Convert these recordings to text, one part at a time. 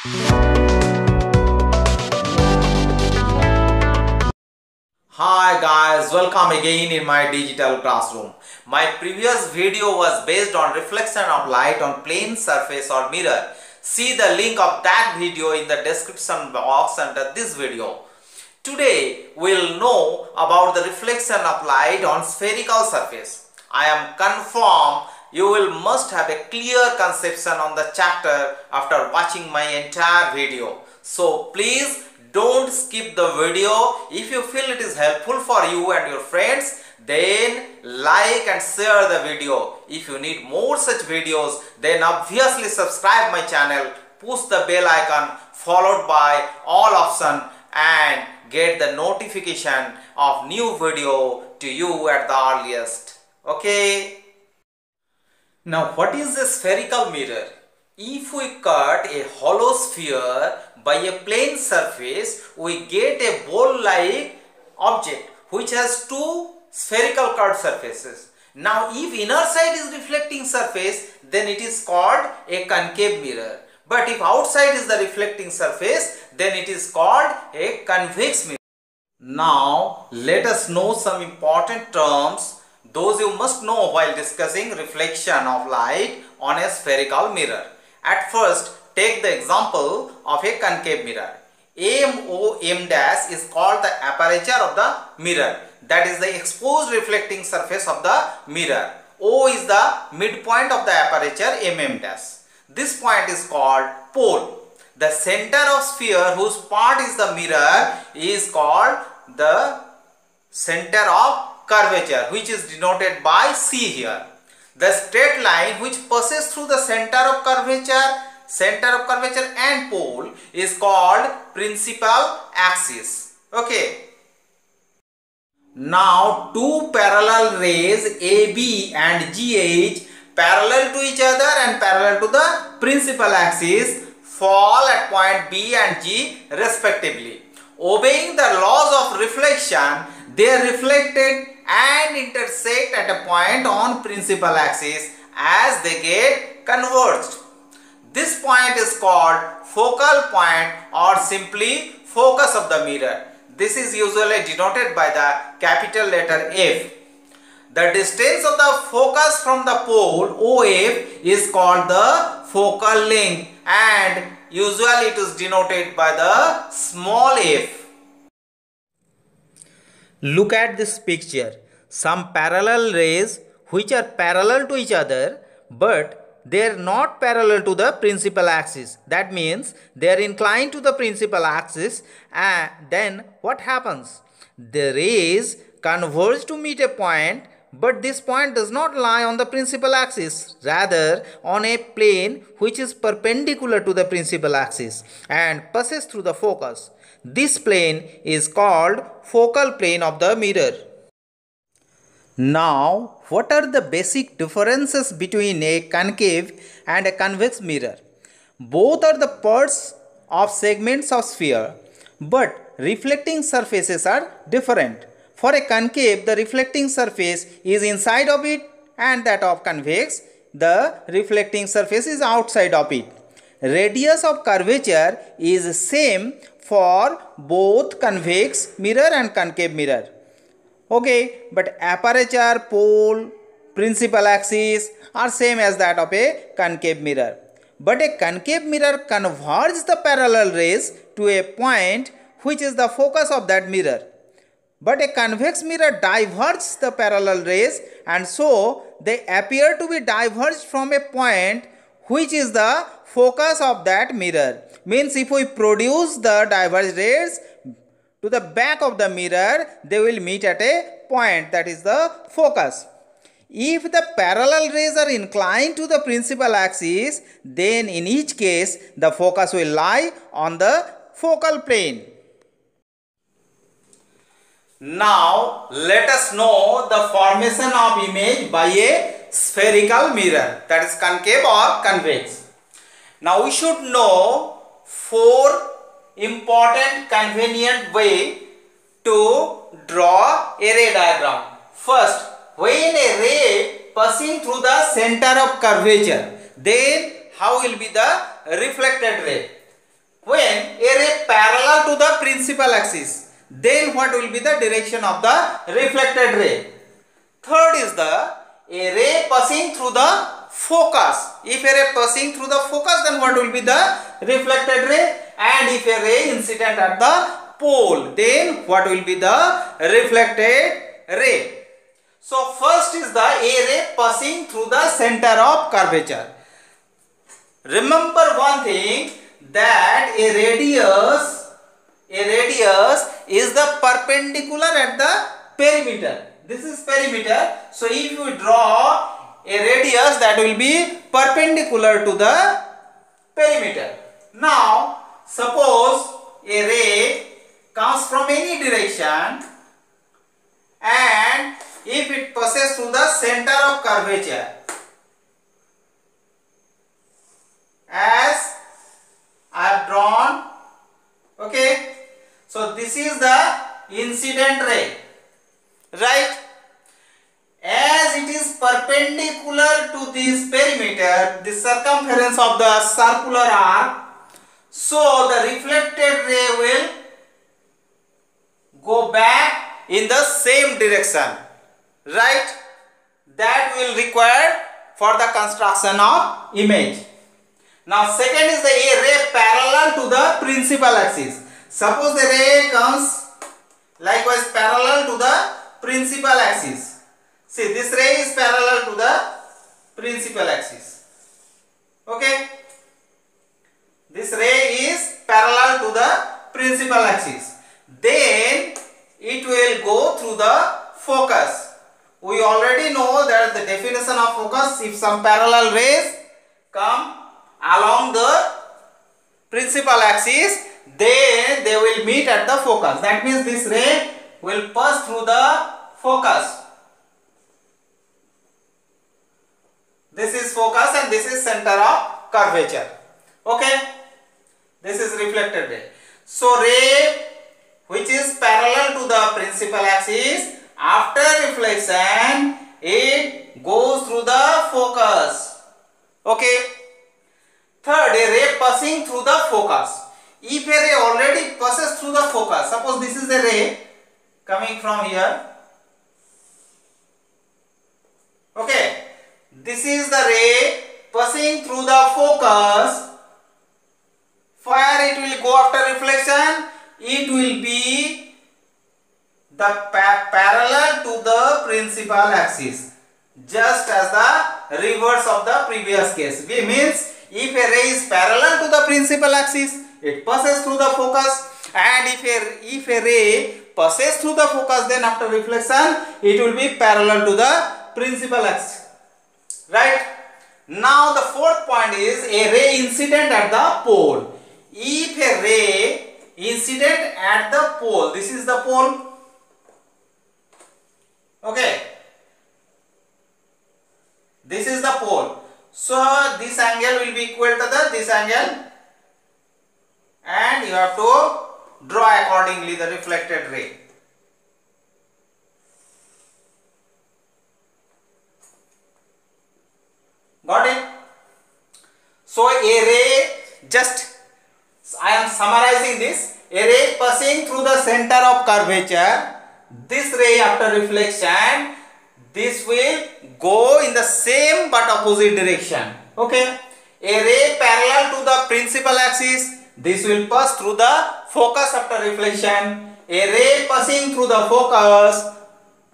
Hi guys, welcome again in my digital classroom. My previous video was based on reflection of light on plane surface or mirror. See the link of that video in the description box under this video. Today we will know about the reflection of light on spherical surface. I am confirmed you will must have a clear conception on the chapter after watching my entire video. So please don't skip the video. If you feel it is helpful for you and your friends, then like and share the video. If you need more such videos, then obviously subscribe my channel, push the bell icon followed by all option and get the notification of new video to you at the earliest. Okay. Now what is a spherical mirror? If we cut a hollow sphere by a plane surface, we get a ball-like object which has two spherical curved surfaces. Now if inner side is reflecting surface, then it is called a concave mirror. But if outside is the reflecting surface, then it is called a convex mirror. Now let us know some important terms those you must know while discussing reflection of light on a spherical mirror. At first, take the example of a concave mirror. M dash is called the aperture of the mirror, that is the exposed reflecting surface of the mirror. O is the midpoint of the aperture dash. This point is called pole. The center of sphere whose part is the mirror is called the center of curvature, which is denoted by C here. The straight line which passes through the center of curvature and pole is called principal axis. Okay. Now two parallel rays AB and GH parallel to each other and parallel to the principal axis fall at point B and G respectively. Obeying the laws of reflection, they are reflected and intersect at a point on principal axis as they get converged. This point is called focal point or simply focus of the mirror. This is usually denoted by the capital letter F. The distance of the focus from the pole OF is called the focal length and usually it is denoted by the small f. Look at this picture. Some parallel rays which are parallel to each other, but they are not parallel to the principal axis. That means they are inclined to the principal axis, and then what happens? The rays converge to meet a point, but this point does not lie on the principal axis, rather on a plane which is perpendicular to the principal axis and passes through the focus. This plane is called focal plane of the mirror. Now, what are the basic differences between a concave and a convex mirror? Both are the parts of segments of sphere, but reflecting surfaces are different. For a concave, the reflecting surface is inside of it, and that of convex, the reflecting surface is outside of it. Radius of curvature is same for both convex mirror and concave mirror. Okay, but aperture, pole, principal axis are same as that of a concave mirror. But a concave mirror converges the parallel rays to a point which is the focus of that mirror. But a convex mirror diverges the parallel rays and so they appear to be diverged from a point which is the focus of that mirror. Means if we produce the diverged rays to the back of the mirror, they will meet at a point, that is the focus. If the parallel rays are inclined to the principal axis, then in each case the focus will lie on the focal plane. Now let us know the formation of image by a spherical mirror, that is concave or convex. Now we should know four important convenient way to draw a ray diagram. First, when a ray passing through the center of curvature, then how will be the reflected ray? When a ray parallel to the principal axis, then what will be the direction of the reflected ray? Third is a ray passing through the focus. If a ray passing through the focus, then what will be the reflected ray? And if a ray incident at the pole, then what will be the reflected ray? So first is the a ray passing through the center of curvature. Remember one thing, that a radius is the perpendicular at the perimeter. This is perimeter. So if you draw a radius, that will be perpendicular to the perimeter. Now suppose a ray comes from any direction, and if it passes through the center of curvature, as I have drawn, okay, so this is the incident ray, right? As it is perpendicular to this perimeter, the circumference of the circular arc, so the reflected ray will go back in the same direction, right? That will require for the construction of image. Now second is the a ray parallel to the principal axis. Suppose the ray comes likewise parallel to the principal axis. See, this ray is parallel to the principal axis. Okay, this ray is parallel to the principal axis. Then it will go through the focus. We already know that the definition of focus, if some parallel rays come along the principal axis, then they will meet at the focus. That means this ray will pass through the focus. This is focus and this is center of curvature. Okay, this is reflected ray. So ray which is parallel to the principal axis, after reflection it goes through the focus. Okay. Third, a ray passing through the focus. If a ray already passes through the focus, suppose this is a ray coming from here. Okay, this is the ray passing through the focus. Where it will go after reflection? It will be the parallel to the principal axis, just as the reverse of the previous case. Which means if a ray is parallel to the principal axis, it passes through the focus, and if a ray passes through the focus, then after reflection it will be parallel to the principal axis, right? Now the fourth point is a ray incident at the pole. If a ray incident at the pole, this is the pole, okay, this is the pole. So this angle will be equal to this angle, and you have to draw accordingly the reflected ray. Got it? So a ray, just I am summarizing this, a ray passing through the center of curvature, this ray after reflection, this will go in the same but opposite direction. Okay, a ray parallel to the principal axis, this will pass through the focus after reflection. A ray passing through the focus,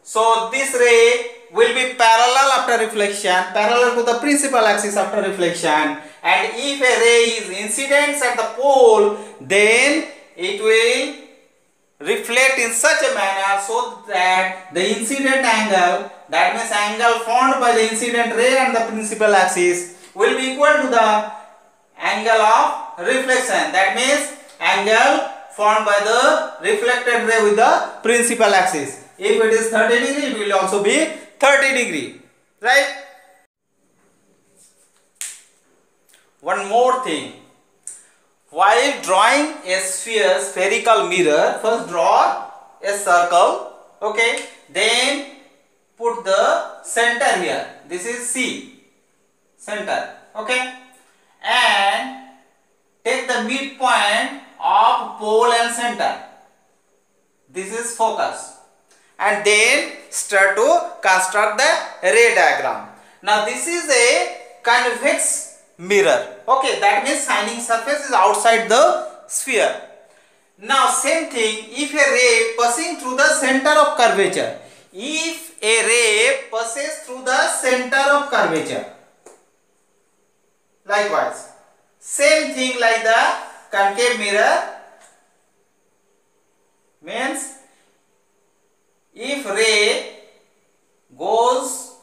so this ray will be parallel after reflection, parallel to the principal axis after reflection. And if a ray is incident at the pole, then it will reflect in such a manner so that the incident angle, that means angle formed by the incident ray and the principal axis, will be equal to the angle of reflection. That means angle formed by the reflected ray with the principal axis. If it is 30 degree, it will also be 30 degree, right? One more thing, while drawing a sphere, spherical mirror, first draw a circle, okay, then put the center here, this is C, center, okay, and take the the midpoint of pole and center. This is focus. And then start to construct the ray diagram. Now this is a convex mirror. Okay, that means shining surface is outside the sphere. Now same thing, if a ray passing through the center of curvature, if a ray passes through the center of curvature, likewise, same thing like the concave mirror, means if ray goes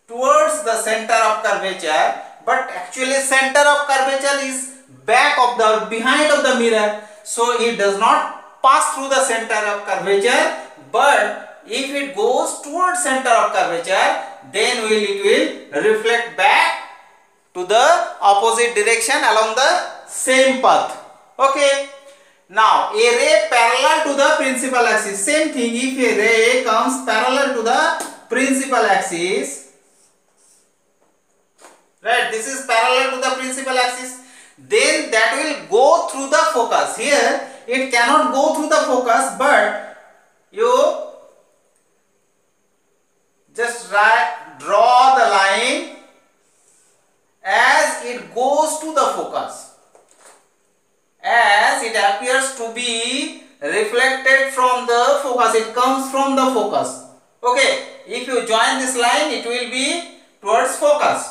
towards the center of curvature, but actually center of curvature is back of the behind of the mirror, so it does not pass through the center of curvature, but if it goes towards center of curvature, then it will reflect back to the opposite direction along the same path. Okay. Now a ray parallel to the principal axis, same thing, if a ray comes parallel to the principal axis, right, this is parallel to the principal axis, then that will go through the focus. Here it cannot go through the focus, but you just draw the line as it goes to the focus, as it appears to be reflected from the focus, it comes from the focus. Okay, if you join this line, it will be towards focus.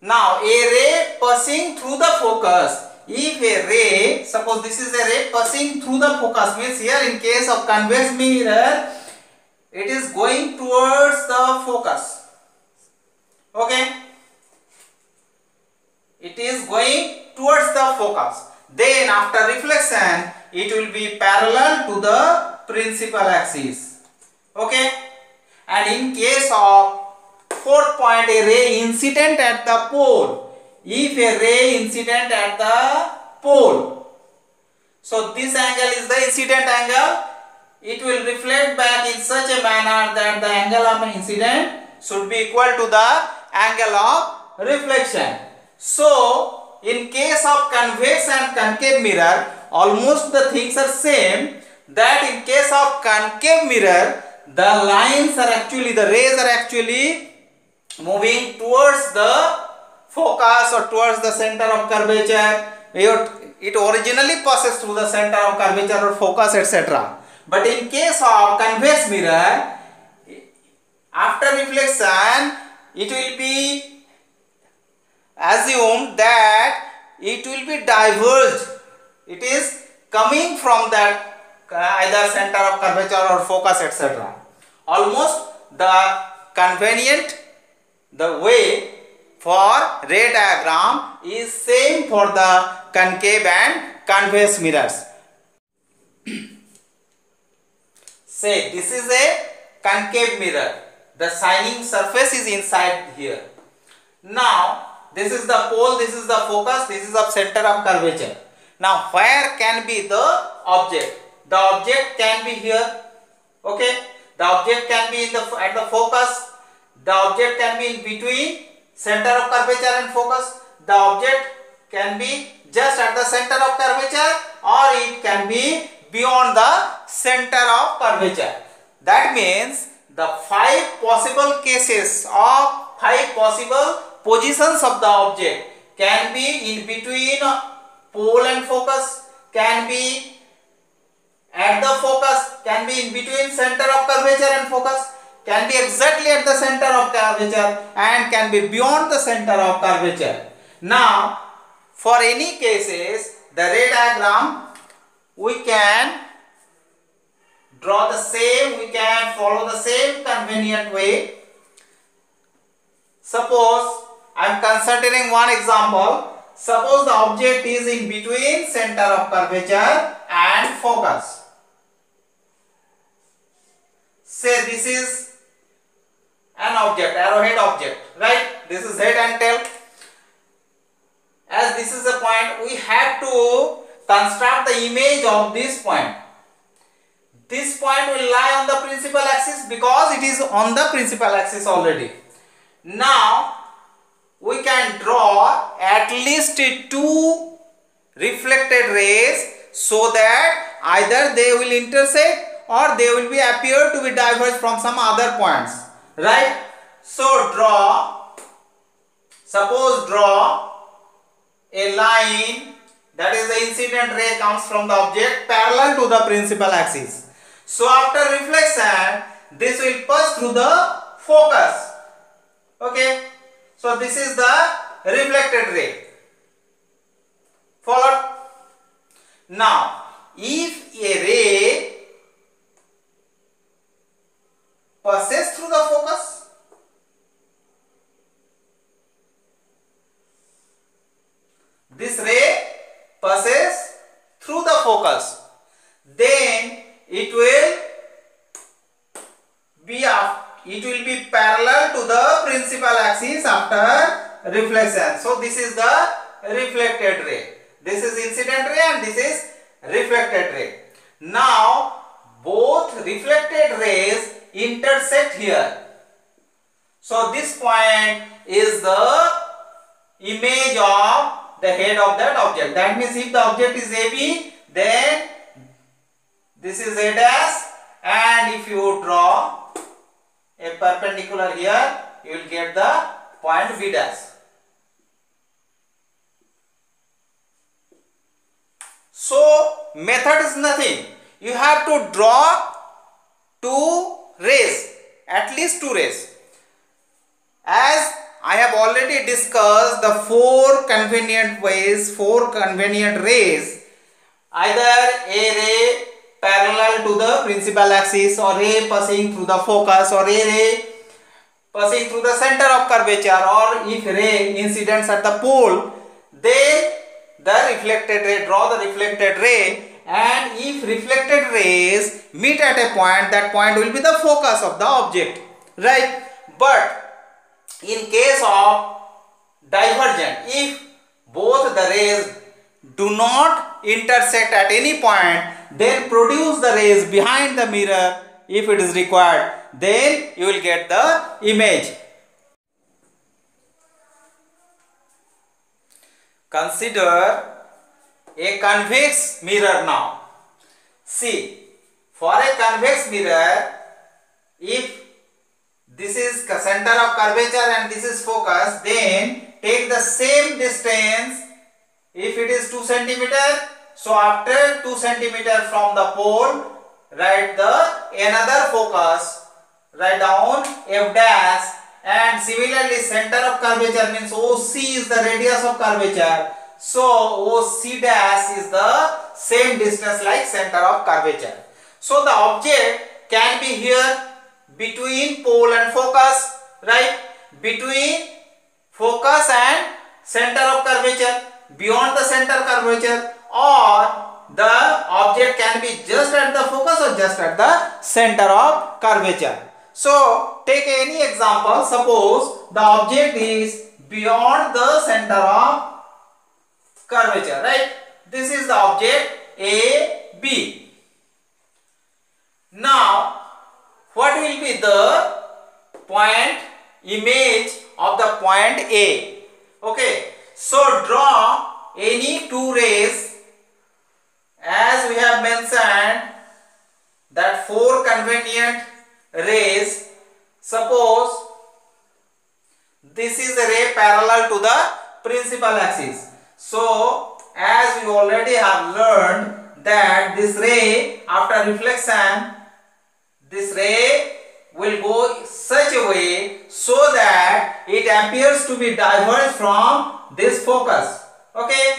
Now a ray passing through the focus, if a ray, suppose this is a ray passing through the focus, means here in case of convex mirror, it is going towards the focus. Okay, it is going towards the focus. Then after reflection, it will be parallel to the principal axis. Okay, and in case of fourth point, a ray incident at the pole, if a ray incident at the pole, so this angle is the incident angle, it will reflect back in such a manner that the angle of incident should be equal to the angle of reflection. So in case of convex and concave mirror, almost the things are same, that in case of concave mirror, the lines are actually, the rays are actually moving towards the focus or towards the center of curvature. It originally passes through the center of curvature or focus, etc. But in case of convex mirror, after reflection, it will be assumed that it will be diverged. It is coming from that either center of curvature or focus, etc. Almost the convenient, the way for ray diagram is same for the concave and convex mirrors. Say this is a concave mirror. The shining surface is inside here. Now this is the pole, this is the focus, this is the center of curvature. Now where can be the object? The object can be here. Okay, the object can be in at the focus. The object can be in between center of curvature and focus. The object can be just at the center of curvature, or it can be beyond the center of curvature. That means the 5 possible cases of 5 possible positions of the object can be in between pole and focus, can be at the focus, can be in between center of curvature and focus, can be exactly at the center of curvature, and can be beyond the center of curvature. Now for any cases, the ray diagram we can draw the same, we can follow the same convenient way. Suppose I am considering one example. Suppose the object is in between center of curvature and focus. Say this is an object, arrowhead object, right? This is head and tail. As this is a point, we have to construct the image of this point. This point will lie on the principal axis because it is on the principal axis already. Now we can draw at least 2 reflected rays so that either they will intersect or they will be appear to be diverged from some other points, right? So suppose draw a line, that is the incident ray comes from the object parallel to the principal axis. So after reflection, this will pass through the focus. Okay, so this is the reflected ray. Followed? Now, if a ray passes through the focus, this ray passes through the focus, then it will be parallel to the principal axis after reflection. So this is the reflected ray. This is incident ray and this is reflected ray. Now both reflected rays intersect here. So this point is the image of the head of that object. That means if the object is AB, then this is A dash, and if you draw a perpendicular here, you will get the point B dash. So method is nothing. You have to draw two rays, at least two rays. As I have already discussed the four convenient ways, four convenient rays, either a ray parallel to the principal axis, or ray passing through the focus, or a ray passing through the center of curvature, or if ray incidents at the pole, then the reflected ray, draw the reflected ray, and if reflected rays meet at a point, that point will be the focus of the object, right? But in case of divergent, if both the rays do not intersect at any point, then produce the rays behind the mirror if it is required, then you will get the image. Consider a convex mirror now. See, for a convex mirror, if this is center of curvature and this is focus, then take the same distance. If it is 2 cm, so after 2 cm from the pole, write the another focus, write down F dash, and similarly center of curvature means OC is the radius of curvature. So OC dash is the same distance like center of curvature. So the object can be here between pole and focus, right? Between focus and center of curvature, beyond the center curvature, or the object can be just at the focus or just at the center of curvature. So take any example. Suppose the object is beyond the center of curvature, right? This is the object A, B. Now what will be the point image of the point A? Okay, so draw any two rays, as we have mentioned that four convenient rays. Suppose this is a ray parallel to the principal axis. So as we already have learned that this ray after reflection, this ray will go such a way so that it appears to be diverged from this focus. Okay,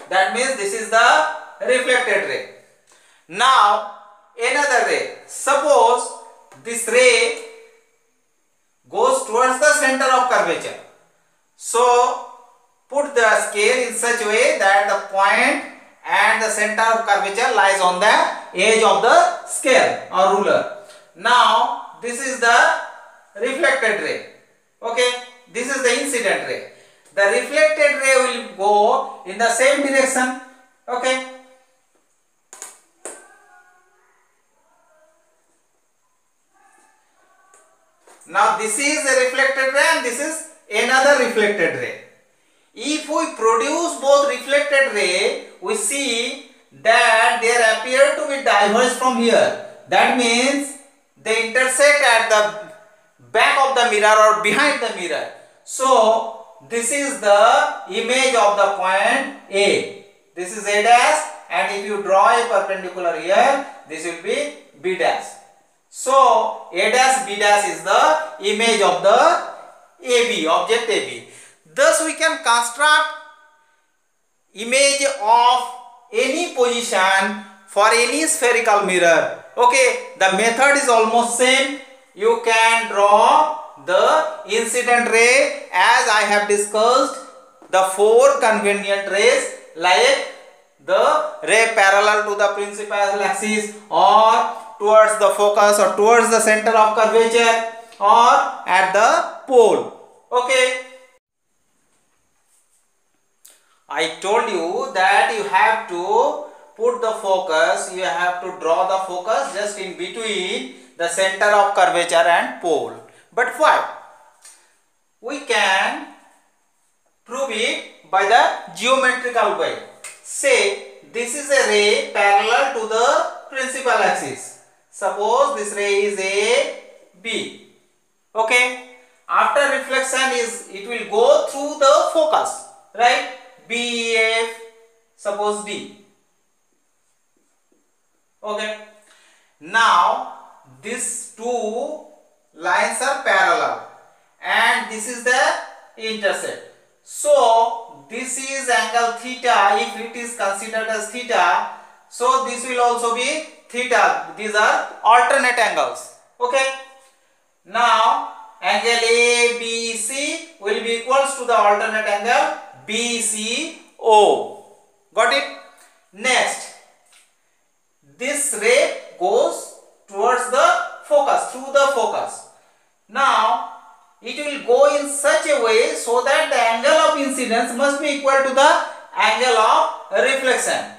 that means this is the reflected ray. Now another ray. Suppose this ray goes towards the center of curvature. So put the scale in such a way that the point and the center of curvature lies on the edge of the scale or ruler. Now this is the reflected ray. Okay, this is the incident ray. The reflected ray will go in the same direction. Okay, now this is a reflected ray and this is another reflected ray. If we produce both reflected ray, we see that they appear to be diverged from here. That means they intersect at the back of the mirror or behind the mirror. So this is the image of the point A. This is A dash, and if you draw a perpendicular here, this will be B dash. So A dash B dash is the image of the AB, object AB. Thus we can construct image of any position for any spherical mirror. Okay, the method is almost same. You can draw the incident ray as I have discussed, the four convenient rays, like the ray parallel to the principal axis or towards the focus or towards the center of curvature or at the pole. Okay, I told you that you have to put the focus, you have to draw the focus just in between the center of curvature and pole. But why? We can prove it by the geometrical way. Say this is a ray parallel to the principal axis. Suppose this ray is A, B. Okay. After reflection it will go through the focus, right? B, F, suppose D. Okay. Now these two lines are parallel and this is the intercept. So this is angle theta. If it is considered as theta, so this will also be theta. These are alternate angles. Okay. Now angle ABC will be equals to the alternate angle BCO. Got it? Next, this ray goes towards the focus, through the focus. Now it will go in such a way so that the angle of incidence must be equal to the angle of reflection.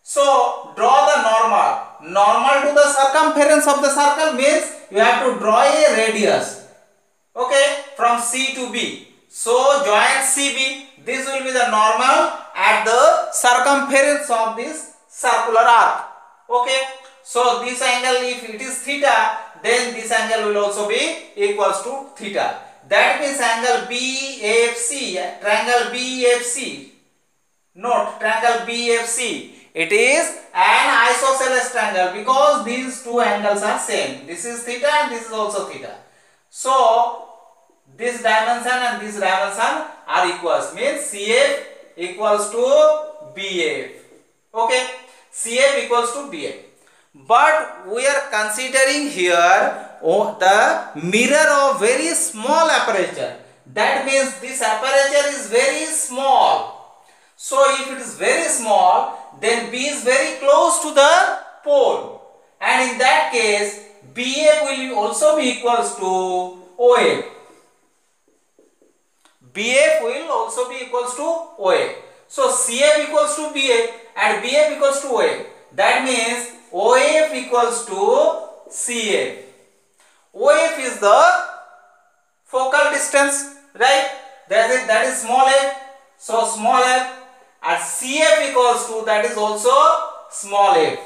So draw the normal. Normal to the circumference of the circle means you have to draw a radius. Okay, from C to B. So join CB. This will be the normal at the circumference of this circular arc. Okay. So this angle, if it is theta, then this angle will also be equals to theta. That means angle BFC, triangle BFC. Note, triangle BFC. It is an isosceles triangle because these two angles are same. This is theta and this is also theta. So this dimension and this dimension are equals, means CF equals to BF. Okay, CF equals to BF. But we are considering here the mirror of very small aperture. That means this aperture is very small. So if it is very small, then B is very close to the pole. And in that case, BF will also be equals to OF. BF will also be equals to OF. So CF equals to BF and BF equals to OF. That means OF equals to CF. OF is the focal distance, right? That is small f. So small f, and CF equals to, that is also small f.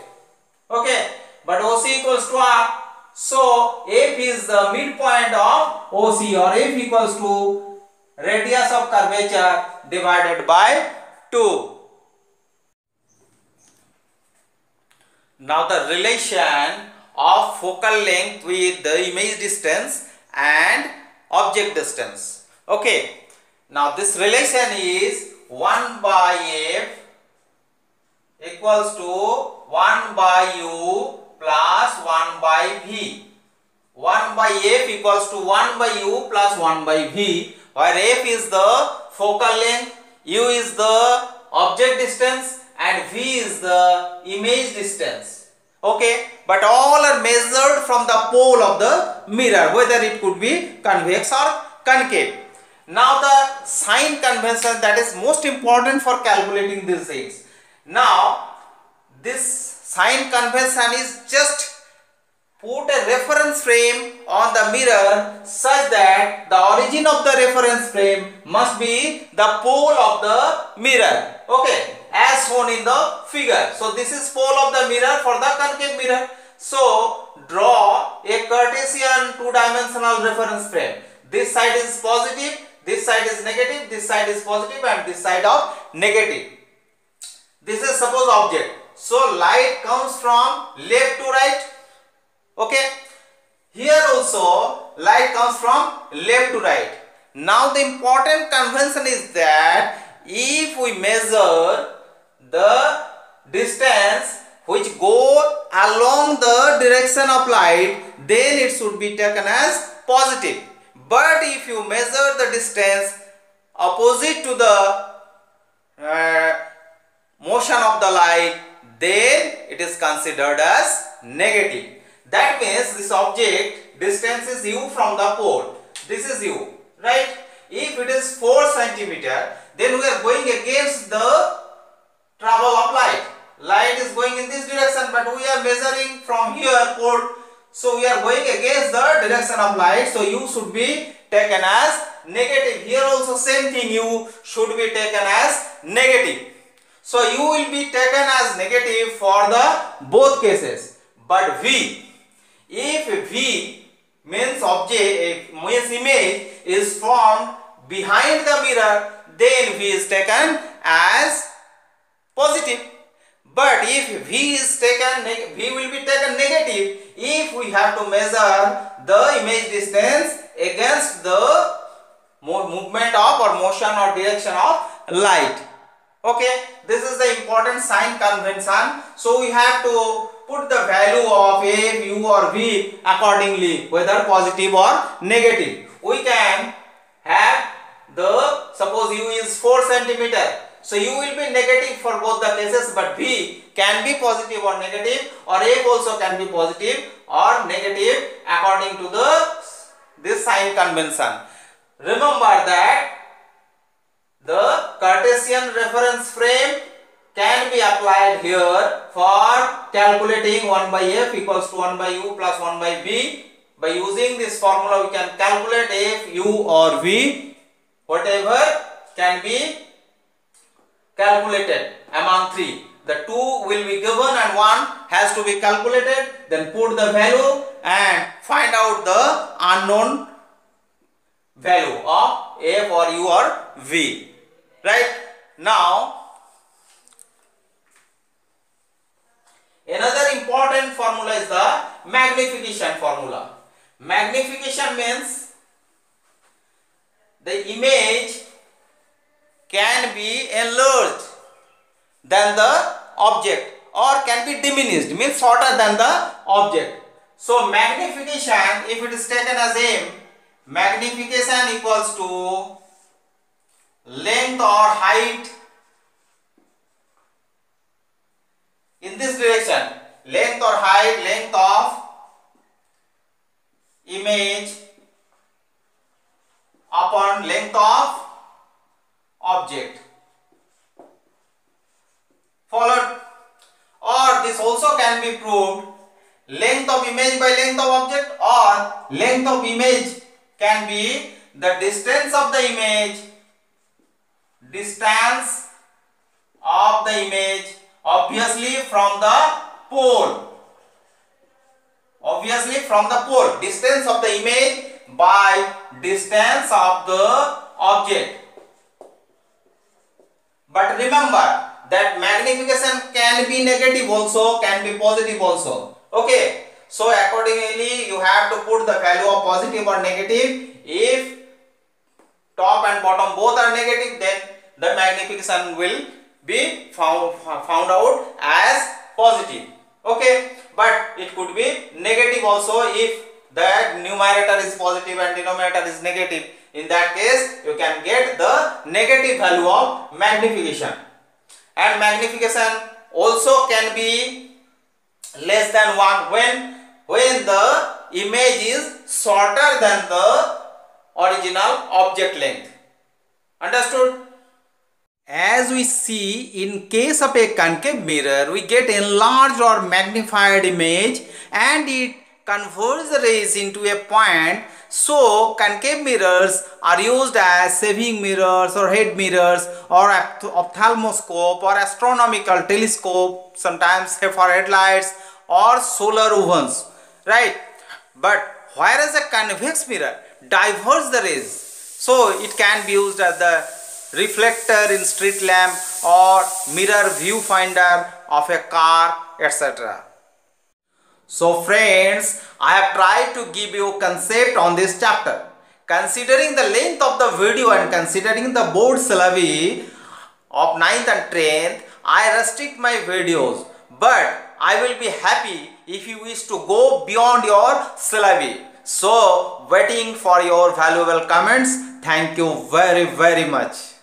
Okay, but OC equals to R. So F is the midpoint of OC, or F equals to radius of curvature divided by 2. Now the relation of focal length with the image distance and object distance. Okay. Now this relation is 1 by F equals to 1 by U plus 1 by V. 1 by F equals to 1 by U plus 1 by V, where F is the focal length, U is the object distance and V is the image distance. Okay, but all are measured from the pole of the mirror, whether it could be convex or concave. Now the sign convention, that is most important for calculating these things. Now this sign convention is just put a reference frame on the mirror such that the origin of the reference frame must be the pole of the mirror. Okay, as shown in the figure. So this is pole of the mirror for the concave mirror. So draw a Cartesian two-dimensional reference frame. This side is positive, this side is negative, this side is positive, and this side of negative. This is suppose object. So light comes from left to right. Okay. Here also light comes from left to right. Now the important convention is that if we measure the distance which go along the direction of light, then it should be taken as positive. But if you measure the distance opposite to the motion of the light, then it is considered as negative. That means this object distance is u from the pole. This is u, right? If it is 4 centimeter, then we are going against the travel of light. Light is going in this direction, but we are measuring from here pole. So we are going against the direction of light. So u should be taken as negative. Here also same thing, u should be taken as negative. So u will be taken as negative for the both cases. But v, if v means object, means image is formed behind the mirror, then v is taken as positive. But if v is taken, v will be taken negative if we have to measure the image distance against the movement of or motion or direction of light. Okay, this is the important sign convention. So we have to put the value of a, u or v accordingly, whether positive or negative. We can have the, suppose u is 4 centimeter. So u will be negative for both the cases, but v can be positive or negative, or f also can be positive or negative according to this sign convention. Remember that the Cartesian reference frame can be applied here for calculating 1 by f equals to 1 by u plus 1 by v. By using this formula, we can calculate f, u or v, whatever can be calculated among 3. The 2 will be given and 1 has to be calculated. Then put the value and find out the unknown value of f or u or v. Right? Now, another important formula is the magnification formula. Magnification means the image can be enlarged than the object or can be diminished, means shorter than the object. So magnification, if it is taken as m, magnification equals to length or height in this direction, length or height, length of image upon length of object. Followed? Or this also can be proved, length of image by length of object, or length of image can be the distance of the image, distance of the image obviously from the pole, obviously from the pole, distance of the image by distance of the object. But remember that magnification can be negative also, can be positive also. Okay, so accordingly you have to put the value of positive or negative. If top and bottom both are negative, then the magnification will be found out as positive. Okay, but it could be negative also if the numerator is positive and denominator is negative. In that case, you can get the negative value of magnification. And magnification also can be less than 1 when the image is shorter than the original object length. Understood? As we see, in case of a concave mirror, we get enlarged or magnified image and it converge the rays into a point. So concave mirrors are used as saving mirrors or head mirrors or ophthalmoscope or astronomical telescope, sometimes for headlights or solar ovens, right? But whereas a convex mirror diverges the rays, so it can be used as the reflector in street lamp or mirror viewfinder of a car, etc. So friends, I have tried to give you concept on this chapter. Considering the length of the video and considering the board syllabi of 9th and 10th, I restrict my videos. But I will be happy if you wish to go beyond your syllabi. So, waiting for your valuable comments. Thank you very much.